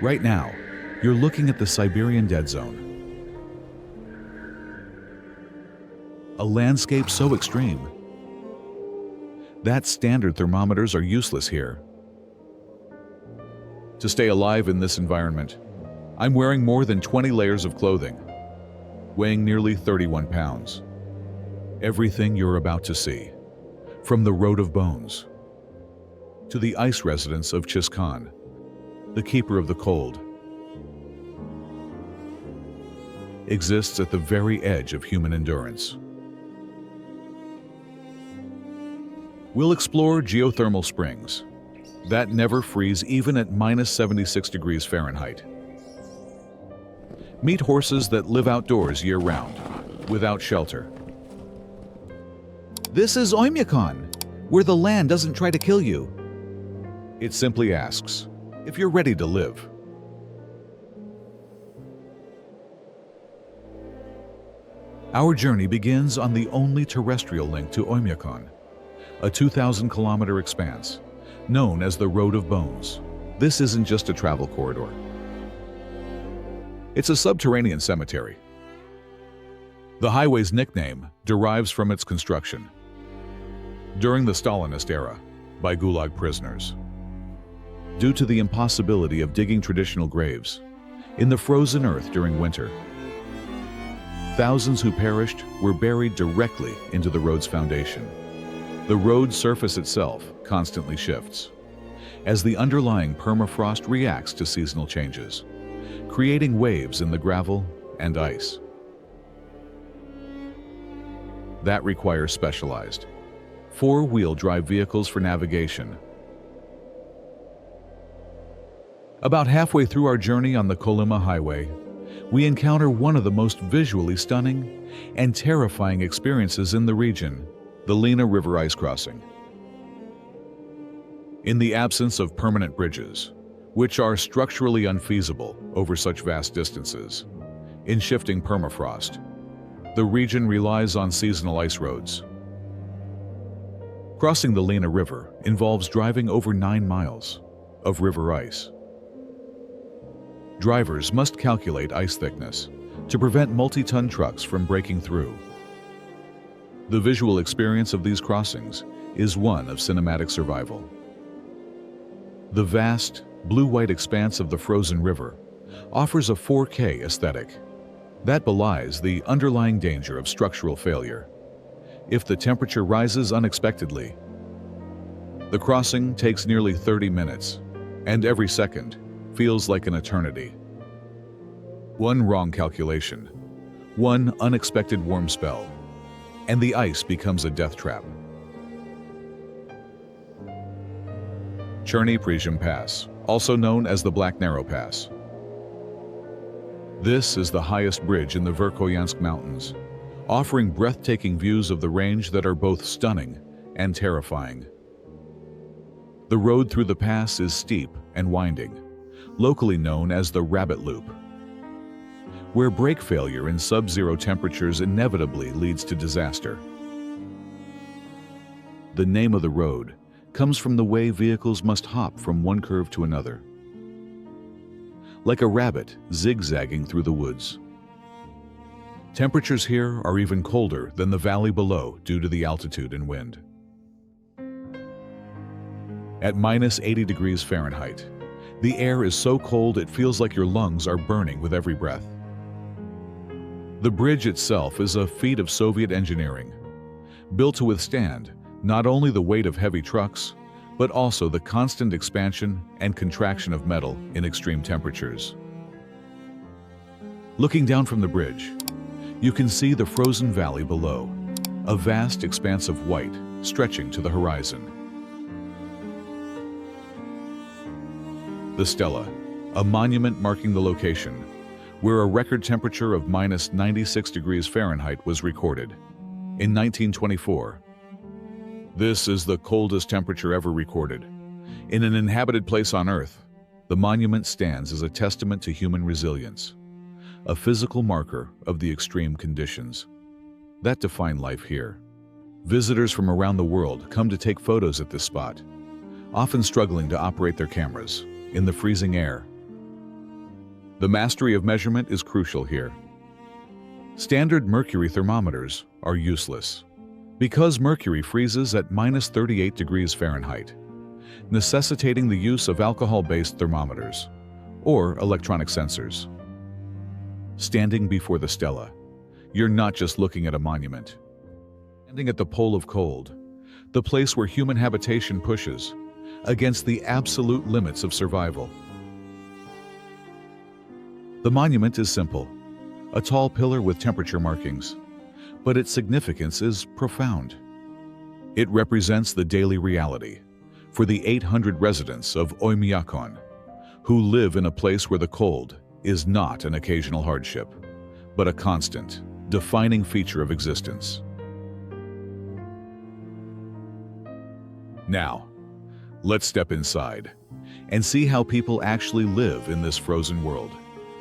Right now, you're looking at the Siberian dead zone. A landscape so extreme that standard thermometers are useless here. To stay alive in this environment, I'm wearing more than 20 layers of clothing, weighing nearly 31 pounds. Everything you're about to see, from the Road of Bones to the ice residence of Chiskan, the keeper of the cold, exists at the very edge of human endurance. We'll explore geothermal springs that never freeze even at minus 76 degrees Fahrenheit. Meet horses that live outdoors year-round, without shelter. This is Oymyakon, where the land doesn't try to kill you. It simply asks if you're ready to live. Our journey begins on the only terrestrial link to Oymyakon, a 2,000-kilometer expanse known as the Road of Bones. This isn't just a travel corridor. It's a subterranean cemetery. The highway's nickname derives from its construction during the Stalinist era by Gulag prisoners. Due to the impossibility of digging traditional graves in the frozen earth during winter, thousands who perished were buried directly into the road's foundation. The road's surface itself constantly shifts as the underlying permafrost reacts to seasonal changes, creating waves in the gravel and ice. That requires specialized four-wheel drive vehicles for navigation. About halfway through our journey on the Kolyma Highway, we encounter one of the most visually stunning and terrifying experiences in the region, the Lena River ice crossing. In the absence of permanent bridges, which are structurally unfeasible over such vast distances, in shifting permafrost, the region relies on seasonal ice roads. Crossing the Lena River involves driving over 9 miles of river ice. Drivers must calculate ice thickness to prevent multi-ton trucks from breaking through. The visual experience of these crossings is one of cinematic survival. The vast, blue-white expanse of the frozen river offers a 4K aesthetic that belies the underlying danger of structural failure. If the temperature rises unexpectedly, the crossing takes nearly 30 minutes, and every second feels like an eternity. One wrong calculation, one unexpected warm spell, and the ice becomes a death trap. Cherny Prizhim Pass, also known as the Black Narrow Pass. This is the highest bridge in the Verkhoyansk Mountains, offering breathtaking views of the range that are both stunning and terrifying. The road through the pass is steep and winding, locally known as the Rabbit Loop, where brake failure in sub-zero temperatures inevitably leads to disaster. The name of the road comes from the way vehicles must hop from one curve to another, like a rabbit zigzagging through the woods. Temperatures here are even colder than the valley below due to the altitude and wind. At minus 80 degrees Fahrenheit, the air is so cold it feels like your lungs are burning with every breath. The bridge itself is a feat of Soviet engineering, built to withstand not only the weight of heavy trucks, but also the constant expansion and contraction of metal in extreme temperatures. Looking down from the bridge, you can see the frozen valley below, a vast expanse of white stretching to the horizon. The Stela, a monument marking the location, where a record temperature of minus 96 degrees Fahrenheit was recorded in 1924. This is the coldest temperature ever recorded. In an inhabited place on Earth, the monument stands as a testament to human resilience, a physical marker of the extreme conditions that define life here. Visitors from around the world come to take photos at this spot, often struggling to operate their cameras in the freezing air. The mastery of measurement is crucial here. Standard mercury thermometers are useless because mercury freezes at -38 degrees Fahrenheit, necessitating the use of alcohol-based thermometers or electronic sensors. Standing before the stela, you're not just looking at a monument. Standing at the pole of cold, the place where human habitation pushes against the absolute limits of survival. The monument is simple, a tall pillar with temperature markings, but its significance is profound. It represents the daily reality for the 800 residents of Oymyakon, who live in a place where the cold is not an occasional hardship, but a constant, defining feature of existence. Now, let's step inside and see how people actually live in this frozen world.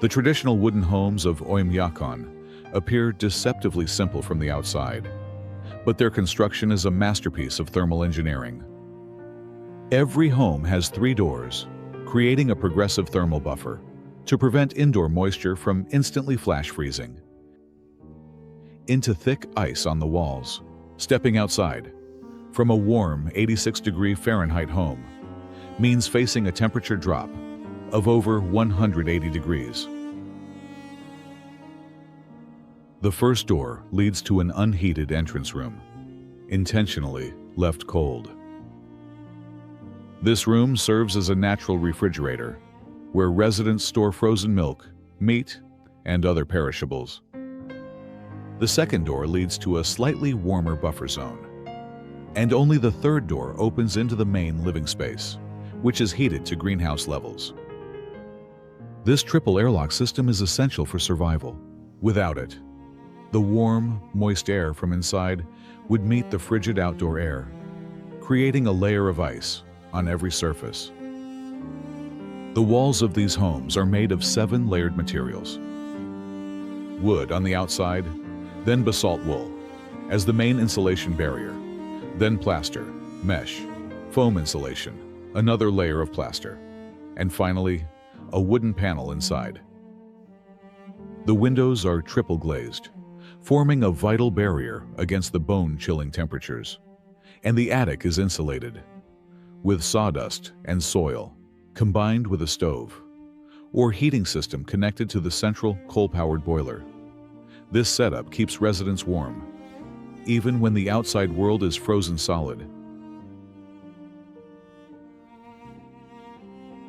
The traditional wooden homes of Oymyakon appear deceptively simple from the outside, but their construction is a masterpiece of thermal engineering. Every home has 3 doors, creating a progressive thermal buffer to prevent indoor moisture from instantly flash freezing into thick ice on the walls. Stepping outside from a warm 86-degree Fahrenheit home means facing a temperature drop of over 180 degrees. The first door leads to an unheated entrance room, intentionally left cold. This room serves as a natural refrigerator, where residents store frozen milk, meat, and other perishables. The second door leads to a slightly warmer buffer zone, and only the third door opens into the main living space, which is heated to greenhouse levels. This triple airlock system is essential for survival. Without it, the warm, moist air from inside would meet the frigid outdoor air, creating a layer of ice on every surface. The walls of these homes are made of 7 layered materials. Wood on the outside, then basalt wool as the main insulation barrier, then plaster, mesh, foam insulation, another layer of plaster, and finally, a wooden panel inside. The windows are triple glazed, forming a vital barrier against the bone-chilling temperatures, and the attic is insulated with sawdust and soil, combined with a stove or heating system connected to the central coal-powered boiler. This setup keeps residents warm, even when the outside world is frozen solid.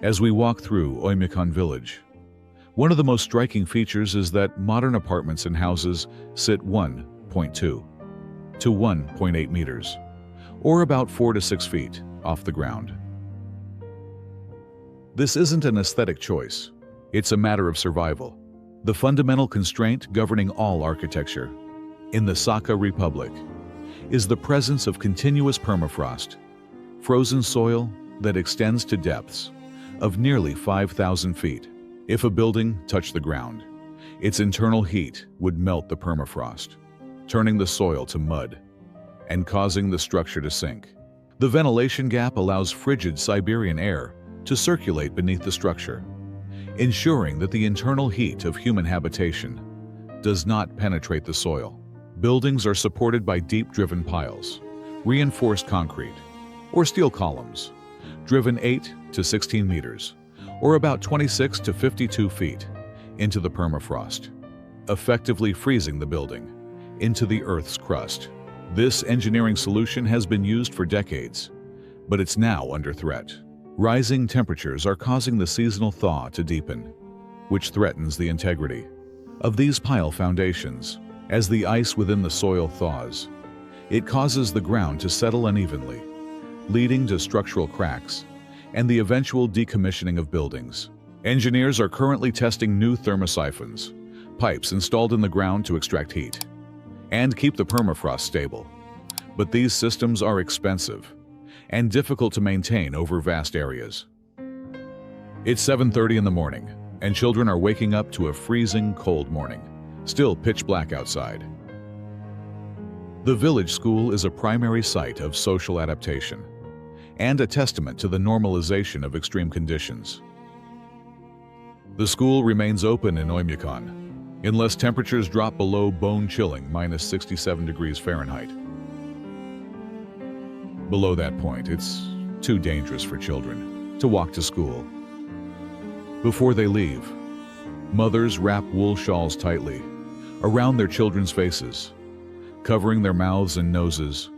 As we walk through Oymyakon village, one of the most striking features is that modern apartments and houses sit 1.2 to 1.8 meters, or about 4 to 6 feet off the ground. This isn't an aesthetic choice, it's a matter of survival, the fundamental constraint governing all architecture. In the Sakha Republic is the presence of continuous permafrost, frozen soil that extends to depths of nearly 5,000 feet. If a building touched the ground, its internal heat would melt the permafrost, turning the soil to mud and causing the structure to sink. The ventilation gap allows frigid Siberian air to circulate beneath the structure, ensuring that the internal heat of human habitation does not penetrate the soil. Buildings are supported by deep-driven piles, reinforced concrete, or steel columns, driven 8 to 16 meters, or about 26 to 52 feet, into the permafrost, effectively freezing the building into the Earth's crust. This engineering solution has been used for decades, but it's now under threat. Rising temperatures are causing the seasonal thaw to deepen, which threatens the integrity of these pile foundations. As the ice within the soil thaws, it causes the ground to settle unevenly, leading to structural cracks and the eventual decommissioning of buildings. Engineers are currently testing new thermosiphons, pipes installed in the ground to extract heat and keep the permafrost stable. But these systems are expensive and difficult to maintain over vast areas. It's 7:30 in the morning, and children are waking up to a freezing cold morning, still pitch black outside. The village school is a primary site of social adaptation and a testament to the normalization of extreme conditions. The school remains open in Oymyakon, unless temperatures drop below bone-chilling -67 degrees Fahrenheit. Below that point, it's too dangerous for children to walk to school. Before they leave, mothers wrap wool shawls tightly around their children's faces, covering their mouths and noses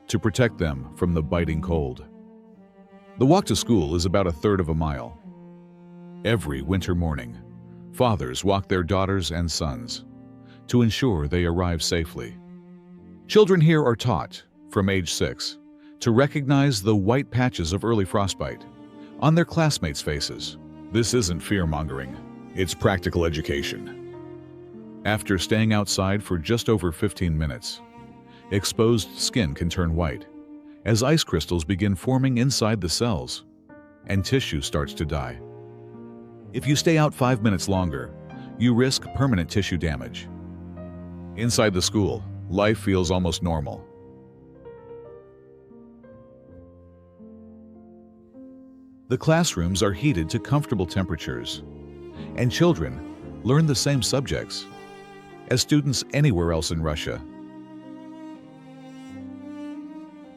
to protect them from the biting cold. The walk to school is about a third of a mile. Every winter morning, fathers walk their daughters and sons to ensure they arrive safely. Children here are taught, from age 6, to recognize the white patches of early frostbite on their classmates' faces. This isn't fear-mongering, it's practical education. After staying outside for just over 15 minutes, exposed skin can turn white as ice crystals begin forming inside the cells and tissue starts to die. If you stay out 5 minutes longer, you risk permanent tissue damage. Inside the school, life feels almost normal. The classrooms are heated to comfortable temperatures, and children learn the same subjects as students anywhere else in Russia.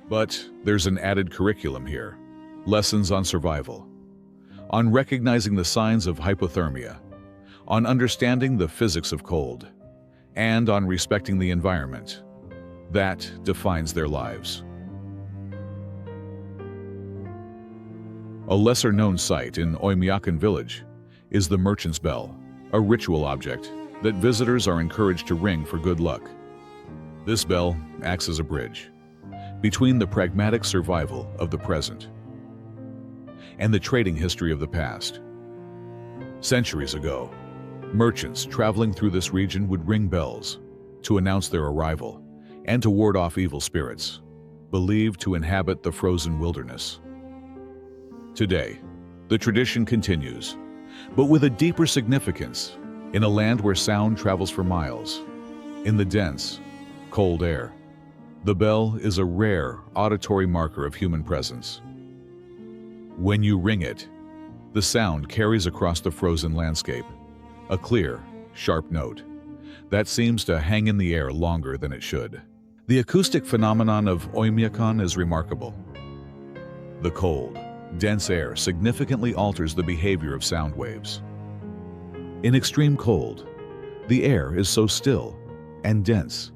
But there's an added curriculum here: lessons on survival, on recognizing the signs of hypothermia, on understanding the physics of cold, and on respecting the environment that defines their lives. A lesser-known site in Oymyakon village is the Merchant's Bell, a ritual object that visitors are encouraged to ring for good luck. This bell acts as a bridge between the pragmatic survival of the present and the trading history of the past. Centuries ago, merchants traveling through this region would ring bells to announce their arrival and to ward off evil spirits believed to inhabit the frozen wilderness. Today, the tradition continues, but with a deeper significance in a land where sound travels for miles, in the dense, cold air. The bell is a rare auditory marker of human presence. When you ring it, the sound carries across the frozen landscape, a clear, sharp note that seems to hang in the air longer than it should. The acoustic phenomenon of Oymyakon is remarkable. The cold, dense air significantly alters the behavior of sound waves. In extreme cold, the air is so still and dense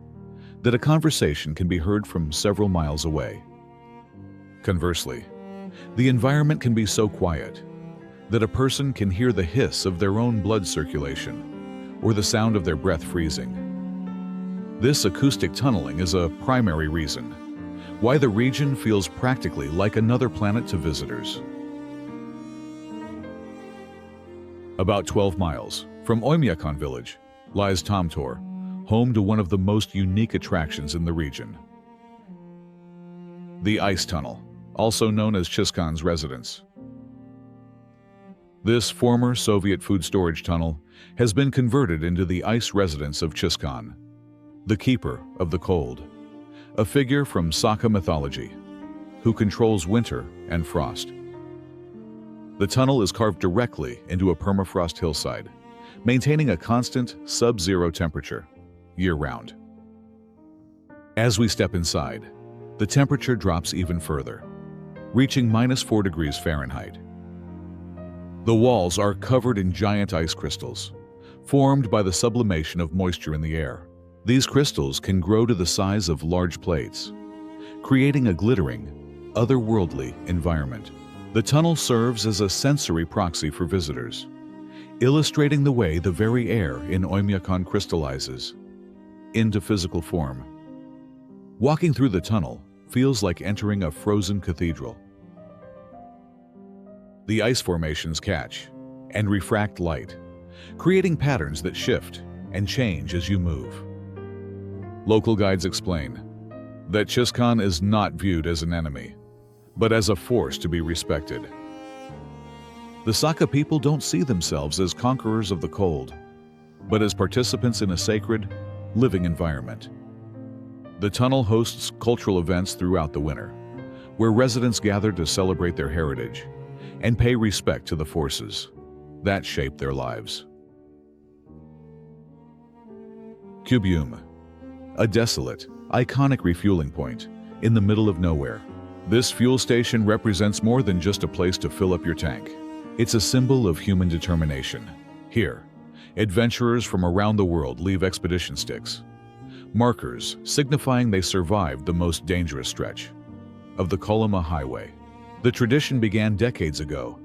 that a conversation can be heard from several miles away. Conversely, the environment can be so quiet that a person can hear the hiss of their own blood circulation or the sound of their breath freezing. This acoustic tunneling is a primary reason why the region feels practically like another planet to visitors. About 12 miles from Oymyakon village lies Tomtor, home to one of the most unique attractions in the region. The Ice Tunnel, also known as Chizkan's residence. This former Soviet food storage tunnel has been converted into the ice residence of Chizkan, the keeper of the cold, a figure from Saka mythology, who controls winter and frost. The tunnel is carved directly into a permafrost hillside, maintaining a constant sub-zero temperature year-round. As we step inside, the temperature drops even further, reaching -4 degrees Fahrenheit. The walls are covered in giant ice crystals, formed by the sublimation of moisture in the air. These crystals can grow to the size of large plates, creating a glittering, otherworldly environment. The tunnel serves as a sensory proxy for visitors, illustrating the way the very air in Oymyakon crystallizes into physical form. Walking through the tunnel feels like entering a frozen cathedral. The ice formations catch and refract light, creating patterns that shift and change as you move. Local guides explain that Chizkan is not viewed as an enemy, but as a force to be respected. The Saka people don't see themselves as conquerors of the cold, but as participants in a sacred, living environment. The tunnel hosts cultural events throughout the winter, where residents gather to celebrate their heritage and pay respect to the forces that shaped their lives. Kubyum, a desolate, iconic refueling point in the middle of nowhere. This fuel station represents more than just a place to fill up your tank. It's a symbol of human determination. Here, adventurers from around the world leave expedition sticks, markers signifying they survived the most dangerous stretch of the Kolyma Highway. The tradition began decades ago,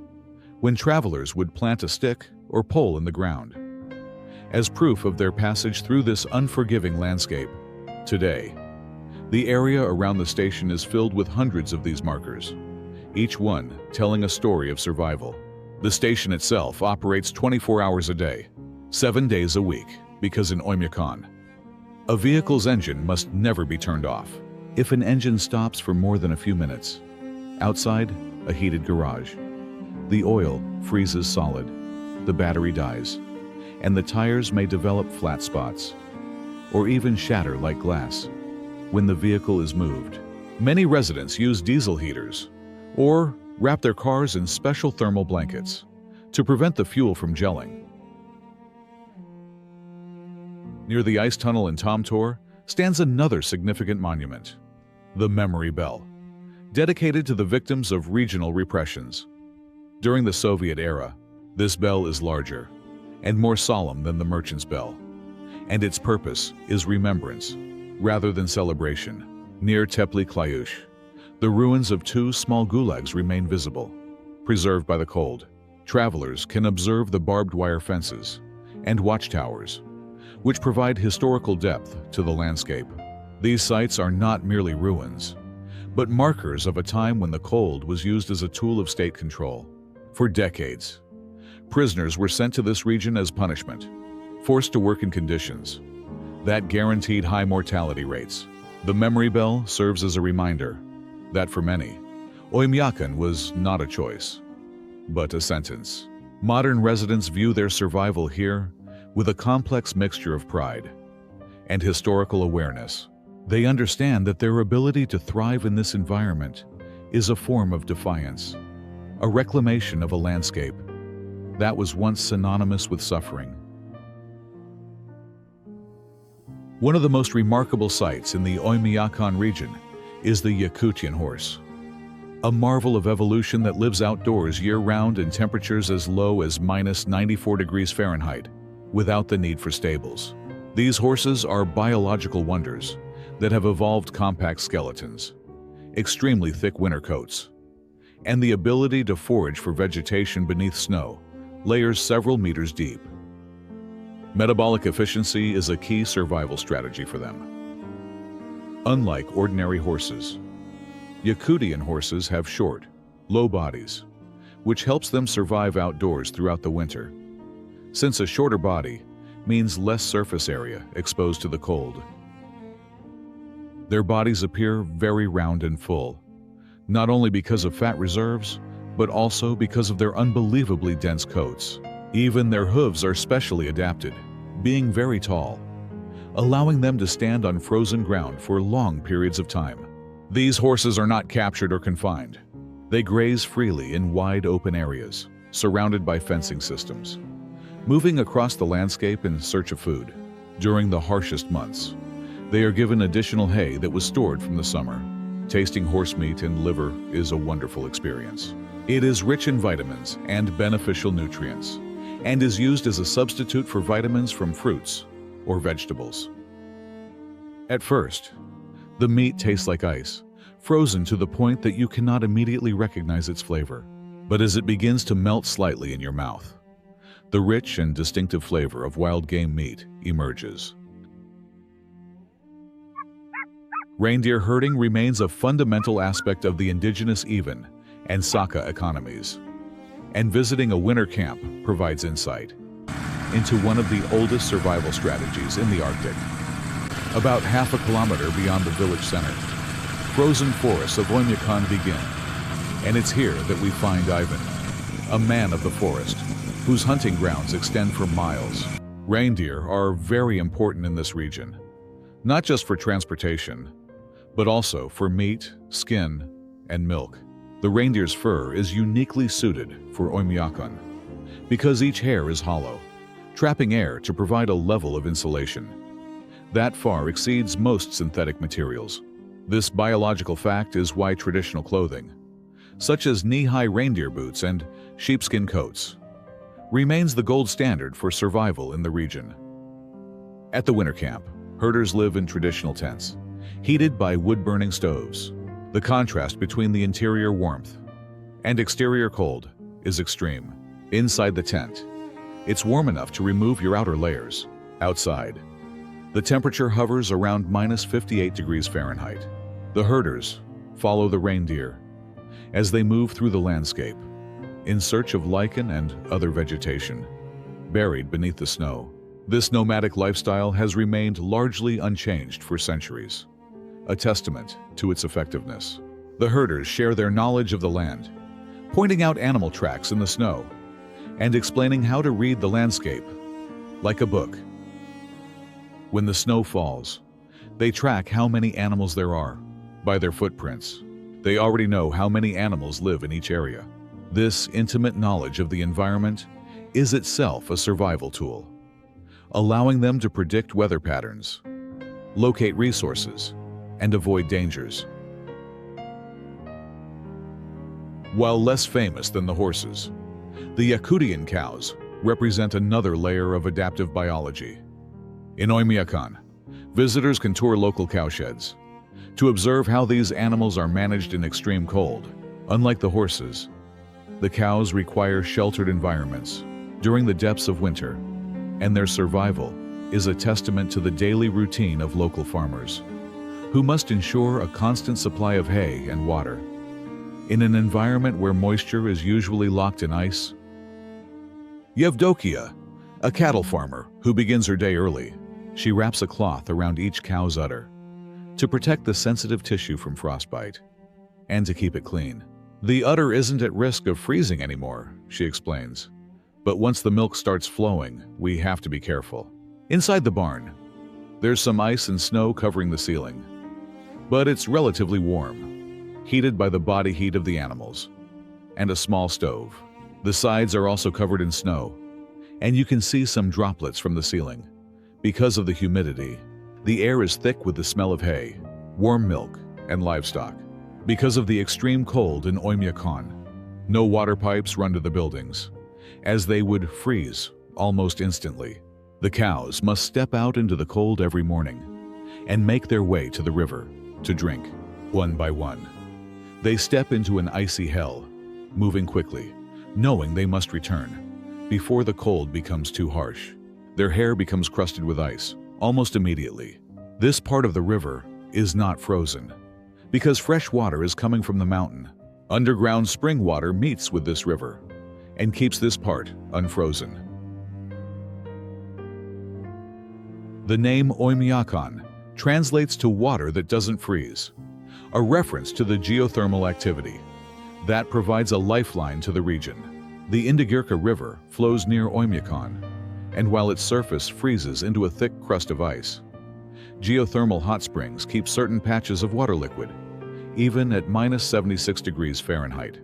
when travelers would plant a stick or pole in the ground as proof of their passage through this unforgiving landscape. Today, the area around the station is filled with hundreds of these markers, each one telling a story of survival. The station itself operates 24 hours a day, 7 days a week, because in Oymyakon, a vehicle's engine must never be turned off. If an engine stops for more than a few minutes, outside a heated garage, the oil freezes solid, the battery dies, and the tires may develop flat spots, or even shatter like glass when the vehicle is moved. Many residents use diesel heaters or wrap their cars in special thermal blankets to prevent the fuel from gelling. Near the ice tunnel in Tomtor stands another significant monument, the Memory Bell, dedicated to the victims of regional repressions. During the Soviet era, this bell is larger and more solemn than the Merchant's Bell, and its purpose is remembrance rather than celebration. Near Teply Klyush, the ruins of 2 small gulags remain visible, preserved by the cold. Travelers can observe the barbed wire fences and watchtowers, which provide historical depth to the landscape. These sites are not merely ruins, but markers of a time when the cold was used as a tool of state control. For decades, prisoners were sent to this region as punishment, forced to work in conditions that guaranteed high mortality rates. The Memory Bell serves as a reminder that for many, Oymyakon was not a choice, but a sentence. Modern residents view their survival here with a complex mixture of pride and historical awareness. They understand that their ability to thrive in this environment is a form of defiance, a reclamation of a landscape that was once synonymous with suffering. One of the most remarkable sights in the Oymyakon region is the Yakutian horse, a marvel of evolution that lives outdoors year-round in temperatures as low as -94 degrees Fahrenheit, without the need for stables. These horses are biological wonders that have evolved compact skeletons, extremely thick winter coats, and the ability to forage for vegetation beneath snow, layers several meters deep. Metabolic efficiency is a key survival strategy for them. Unlike ordinary horses, Yakutian horses have short, low bodies, which helps them survive outdoors throughout the winter, since a shorter body means less surface area exposed to the cold. Their bodies appear very round and full, not only because of fat reserves, but also because of their unbelievably dense coats. Even their hooves are specially adapted, being very tall, allowing them to stand on frozen ground for long periods of time. These horses are not captured or confined. They graze freely in wide open areas, surrounded by fencing systems, moving across the landscape in search of food. During the harshest months, they are given additional hay that was stored from the summer. Tasting horse meat and liver is a wonderful experience. It is rich in vitamins and beneficial nutrients, and is used as a substitute for vitamins from fruits or vegetables. At first, the meat tastes like ice, frozen to the point that you cannot immediately recognize its flavor. But as it begins to melt slightly in your mouth, the rich and distinctive flavor of wild game meat emerges. Reindeer herding remains a fundamental aspect of the indigenous Ivan and Saka economies, and visiting a winter camp provides insight into one of the oldest survival strategies in the Arctic. About half a kilometer beyond the village center, frozen forests of Oymyakon begin, and it's here that we find Ivan, a man of the forest, whose hunting grounds extend for miles. Reindeer are very important in this region, not just for transportation, but also for meat, skin, and milk. The reindeer's fur is uniquely suited for Oymyakon, because each hair is hollow, trapping air to provide a level of insulation that far exceeds most synthetic materials. This biological fact is why traditional clothing, such as knee-high reindeer boots and sheepskin coats, remains the gold standard for survival in the region. At the winter camp, herders live in traditional tents, heated by wood-burning stoves. The contrast between the interior warmth and exterior cold is extreme. Inside the tent, it's warm enough to remove your outer layers. Outside, the temperature hovers around -58 degrees Fahrenheit. The herders follow the reindeer as they move through the landscape in search of lichen and other vegetation buried beneath the snow. This nomadic lifestyle has remained largely unchanged for centuries, a testament to its effectiveness. The herders share their knowledge of the land, pointing out animal tracks in the snow and explaining how to read the landscape like a book. When the snow falls, they track how many animals there are by their footprints. They already know how many animals live in each area. This intimate knowledge of the environment is itself a survival tool, allowing them to predict weather patterns, locate resources, and avoid dangers. While less famous than the horses, the Yakutian cows represent another layer of adaptive biology. In Oymyakon, visitors can tour local cowsheds to observe how these animals are managed in extreme cold. Unlike the horses, the cows require sheltered environments during the depths of winter, and their survival is a testament to the daily routine of local farmers, who must ensure a constant supply of hay and water. In an environment where moisture is usually locked in ice, Yevdokia, a cattle farmer who begins her day early, she wraps a cloth around each cow's udder to protect the sensitive tissue from frostbite and to keep it clean. The udder isn't at risk of freezing anymore, she explains, but once the milk starts flowing, we have to be careful. Inside the barn, there's some ice and snow covering the ceiling, but it's relatively warm, heated by the body heat of the animals, and a small stove. The sides are also covered in snow, and you can see some droplets from the ceiling. Because of the humidity, the air is thick with the smell of hay, warm milk, and livestock. Because of the extreme cold in Oymyakon, no water pipes run to the buildings, as they would freeze almost instantly. The cows must step out into the cold every morning and make their way to the river to drink. One by one, they step into an icy hell, moving quickly, knowing they must return before the cold becomes too harsh. Their hair becomes crusted with ice almost immediately. This part of the river is not frozen because fresh water is coming from the mountain. Underground spring water meets with this river and keeps this part unfrozen. The name Oymyakon translates to water that doesn't freeze, a reference to the geothermal activity that provides a lifeline to the region. The Indigirka River flows near Oymyakon, and while its surface freezes into a thick crust of ice, geothermal hot springs keep certain patches of water liquid, even at -76 degrees Fahrenheit.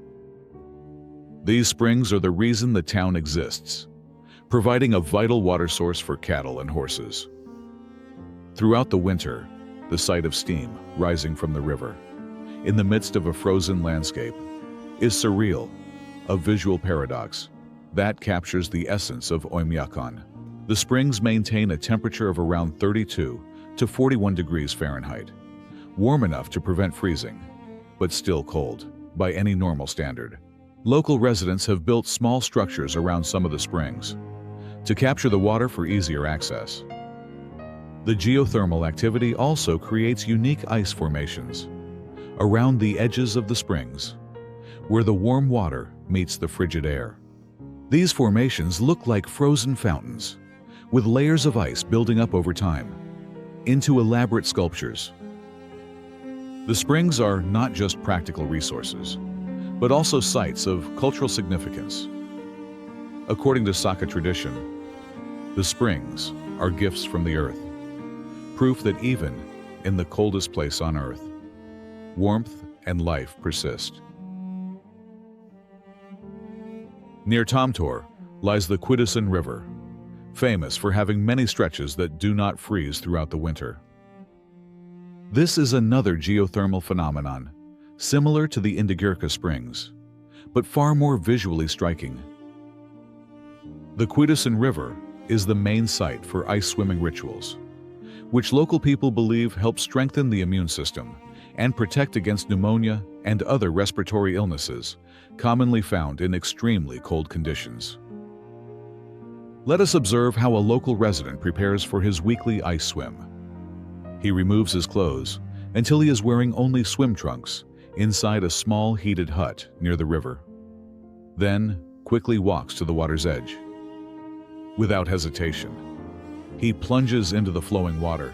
These springs are the reason the town exists, providing a vital water source for cattle and horses. Throughout the winter, the sight of steam rising from the river, in the midst of a frozen landscape, is surreal, a visual paradox that captures the essence of Oymyakon. The springs maintain a temperature of around 32 to 41 degrees Fahrenheit, warm enough to prevent freezing, but still cold by any normal standard. Local residents have built small structures around some of the springs to capture the water for easier access. The geothermal activity also creates unique ice formations around the edges of the springs, where the warm water meets the frigid air. These formations look like frozen fountains, with layers of ice building up over time into elaborate sculptures. The springs are not just practical resources, but also sites of cultural significance. According to Saka tradition, the springs are gifts from the earth, proof that even in the coldest place on earth, warmth and life persist. Near Tomtor, lies the Kolyma River, famous for having many stretches that do not freeze throughout the winter. This is another geothermal phenomenon, similar to the Inhabit Springs, but far more visually striking. The Kolyma River is the main site for ice swimming rituals, which local people believe help strengthen the immune system and protect against pneumonia and other respiratory illnesses commonly found in extremely cold conditions. Let us observe how a local resident prepares for his weekly ice swim. He removes his clothes until he is wearing only swim trunks inside a small heated hut near the river. Then quickly walks to the water's edge. Without hesitation, he plunges into the flowing water,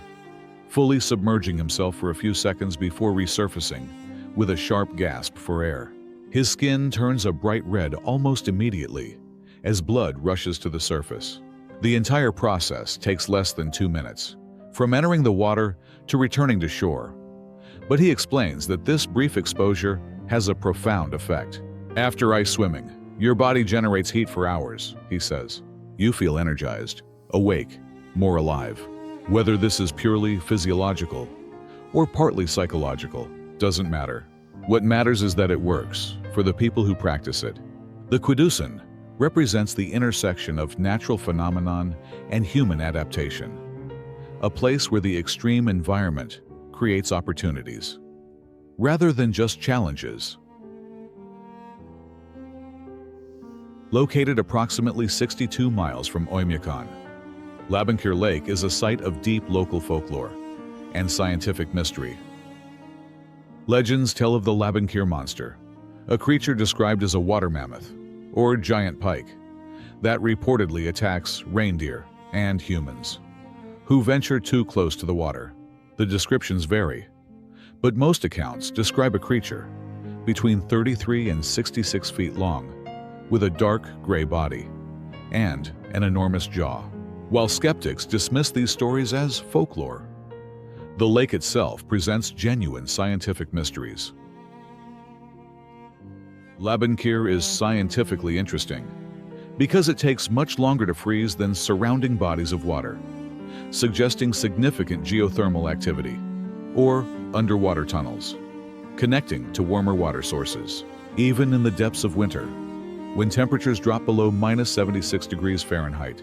fully submerging himself for a few seconds before resurfacing with a sharp gasp for air. His skin turns a bright red almost immediately as blood rushes to the surface. The entire process takes less than 2 minutes, from entering the water to returning to shore. But he explains that this brief exposure has a profound effect. After ice swimming, your body generates heat for hours, he says. You feel energized, awake, more alive. Whether this is purely physiological or partly psychological doesn't matter. What matters is that it works for the people who practice it. The Kolyma represents the intersection of natural phenomenon and human adaptation, a place where the extreme environment creates opportunities, rather than just challenges. Located approximately 62 miles from Oymyakon, Labankir Lake is a site of deep local folklore and scientific mystery. Legends tell of the Labankir monster, a creature described as a water mammoth or giant pike that reportedly attacks reindeer and humans who venture too close to the water. The descriptions vary, but most accounts describe a creature between 33 and 66 feet long with a dark gray body and an enormous jaw. While skeptics dismiss these stories as folklore, the lake itself presents genuine scientific mysteries. Labankir is scientifically interesting because it takes much longer to freeze than surrounding bodies of water, suggesting significant geothermal activity or underwater tunnels connecting to warmer water sources. Even in the depths of winter, when temperatures drop below -76 degrees Fahrenheit,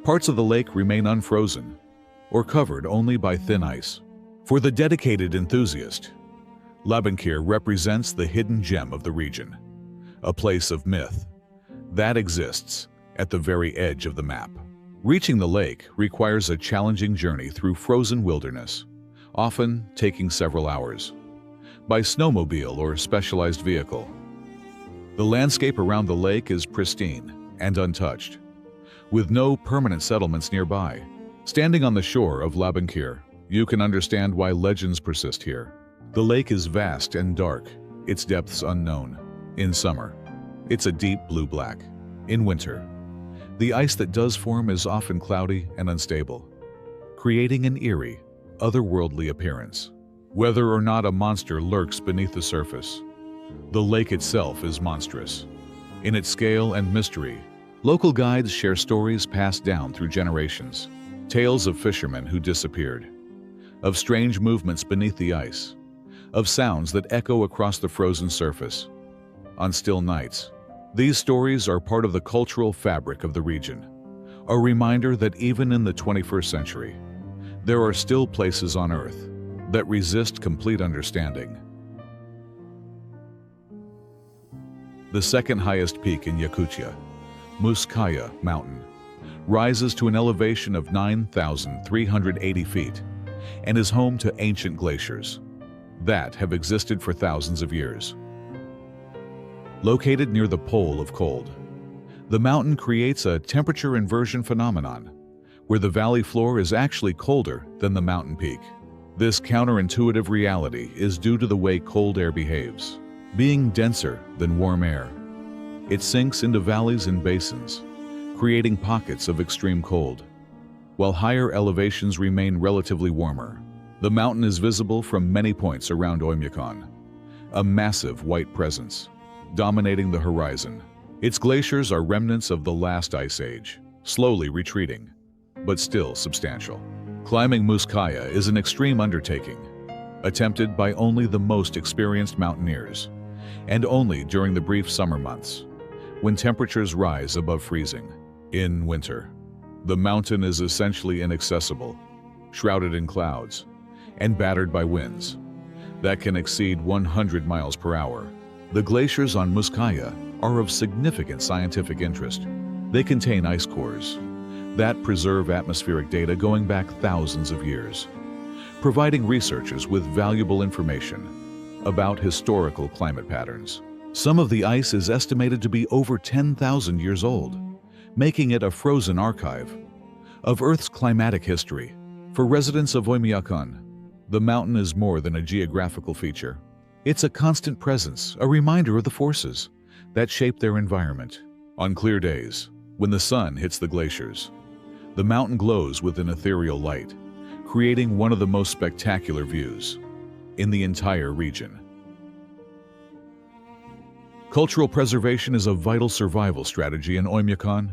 parts of the lake remain unfrozen or covered only by thin ice. For the dedicated enthusiast, Labankir represents the hidden gem of the region, a place of myth that exists at the very edge of the map. Reaching the lake requires a challenging journey through frozen wilderness, often taking several hours, by snowmobile or specialized vehicle. The landscape around the lake is pristine and untouched, with no permanent settlements nearby. Standing on the shore of Labankir, you can understand why legends persist here. The lake is vast and dark, its depths unknown. In summer, it's a deep blue-black. In winter, the ice that does form is often cloudy and unstable, creating an eerie, otherworldly appearance. Whether or not a monster lurks beneath the surface, the lake itself is monstrous. In its scale and mystery, local guides share stories passed down through generations. Tales of fishermen who disappeared, of strange movements beneath the ice, of sounds that echo across the frozen surface on still nights. These stories are part of the cultural fabric of the region, a reminder that even in the 21st century, there are still places on Earth that resist complete understanding. The second highest peak in Yakutsk, Muskaya Mountain, rises to an elevation of 9,380 feet and is home to ancient glaciers that have existed for thousands of years. Located near the pole of cold, the mountain creates a temperature inversion phenomenon where the valley floor is actually colder than the mountain peak. This counterintuitive reality is due to the way cold air behaves. Being denser than warm air, it sinks into valleys and basins, creating pockets of extreme cold. While higher elevations remain relatively warmer, the mountain is visible from many points around Oymyakon, a massive white presence dominating the horizon. Its glaciers are remnants of the last ice age, slowly retreating, but still substantial. Climbing Muskaya is an extreme undertaking, attempted by only the most experienced mountaineers, and only during the brief summer months, when temperatures rise above freezing. In winter, the mountain is essentially inaccessible, shrouded in clouds, and battered by winds that can exceed 100 miles per hour. The glaciers on Muskaya are of significant scientific interest. They contain ice cores that preserve atmospheric data going back thousands of years, providing researchers with valuable information about historical climate patterns. Some of the ice is estimated to be over 10,000 years old, making it a frozen archive of Earth's climatic history. For residents of Oymyakon, the mountain is more than a geographical feature. It's a constant presence, a reminder of the forces that shape their environment. On clear days, when the sun hits the glaciers, the mountain glows with an ethereal light, creating one of the most spectacular views in the entire region. Cultural preservation is a vital survival strategy in Oymyakon,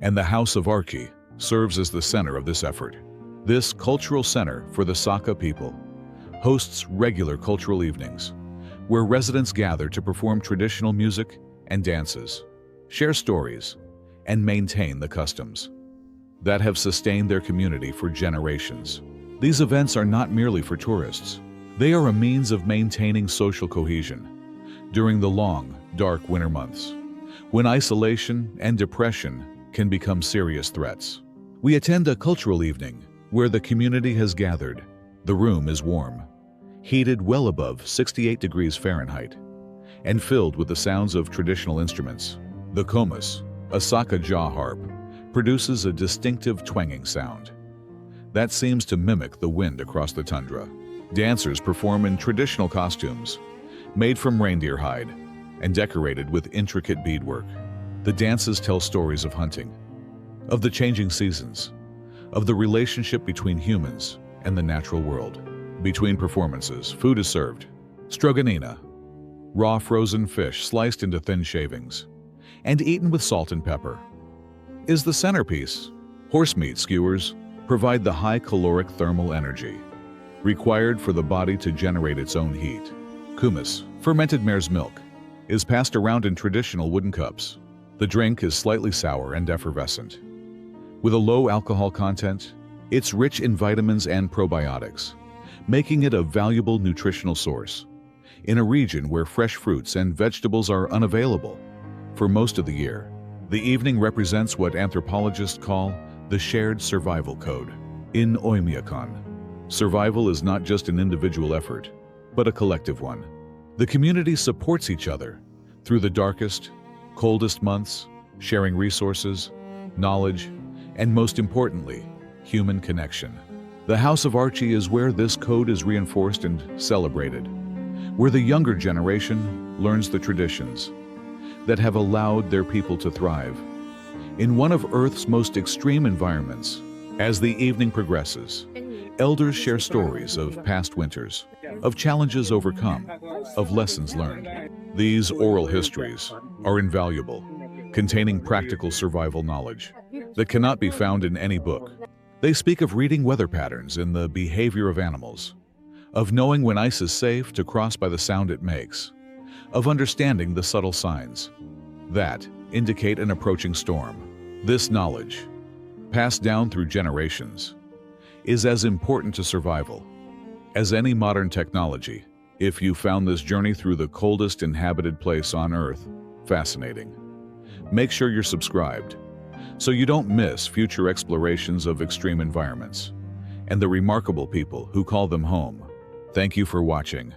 and the House of Arki serves as the center of this effort. This cultural center for the Saka people hosts regular cultural evenings, where residents gather to perform traditional music and dances, share stories, and maintain the customs that have sustained their community for generations. These events are not merely for tourists. They are a means of maintaining social cohesion during the long, dark winter months, when isolation and depression can become serious threats. We attend a cultural evening where the community has gathered. The room is warm, heated well above 68 degrees Fahrenheit, and filled with the sounds of traditional instruments. The komas, a Saka jaw harp, produces a distinctive twanging sound that seems to mimic the wind across the tundra. Dancers perform in traditional costumes made from reindeer hide and decorated with intricate beadwork. The dances tell stories of hunting, of the changing seasons, of the relationship between humans and the natural world. Between performances, food is served. Stroganina, raw frozen fish sliced into thin shavings and eaten with salt and pepper, is the centerpiece. Horse meat skewers provide the high caloric thermal energy required for the body to generate its own heat. Kumis, fermented mare's milk, is passed around in traditional wooden cups. The drink is slightly sour and effervescent. With a low alcohol content, it's rich in vitamins and probiotics, making it a valuable nutritional source in a region where fresh fruits and vegetables are unavailable for most of the year. The evening represents what anthropologists call the shared survival code. In Oymyakon, survival is not just an individual effort, but a collective one. The community supports each other through the darkest, coldest months, sharing resources, knowledge, and most importantly, human connection. The House of Arki is where this code is reinforced and celebrated, where the younger generation learns the traditions that have allowed their people to thrive in one of Earth's most extreme environments. As the evening progresses, elders share stories of past winters, of challenges overcome, of lessons learned. These oral histories are invaluable, containing practical survival knowledge that cannot be found in any book. They speak of reading weather patterns in the behavior of animals, of knowing when ice is safe to cross by the sound it makes, of understanding the subtle signs that indicate an approaching storm. This knowledge, passed down through generations, is as important to survival as any modern technology. If you found this journey through the coldest inhabited place on Earth fascinating, make sure you're subscribed so you don't miss future explorations of extreme environments and the remarkable people who call them home. Thank you for watching.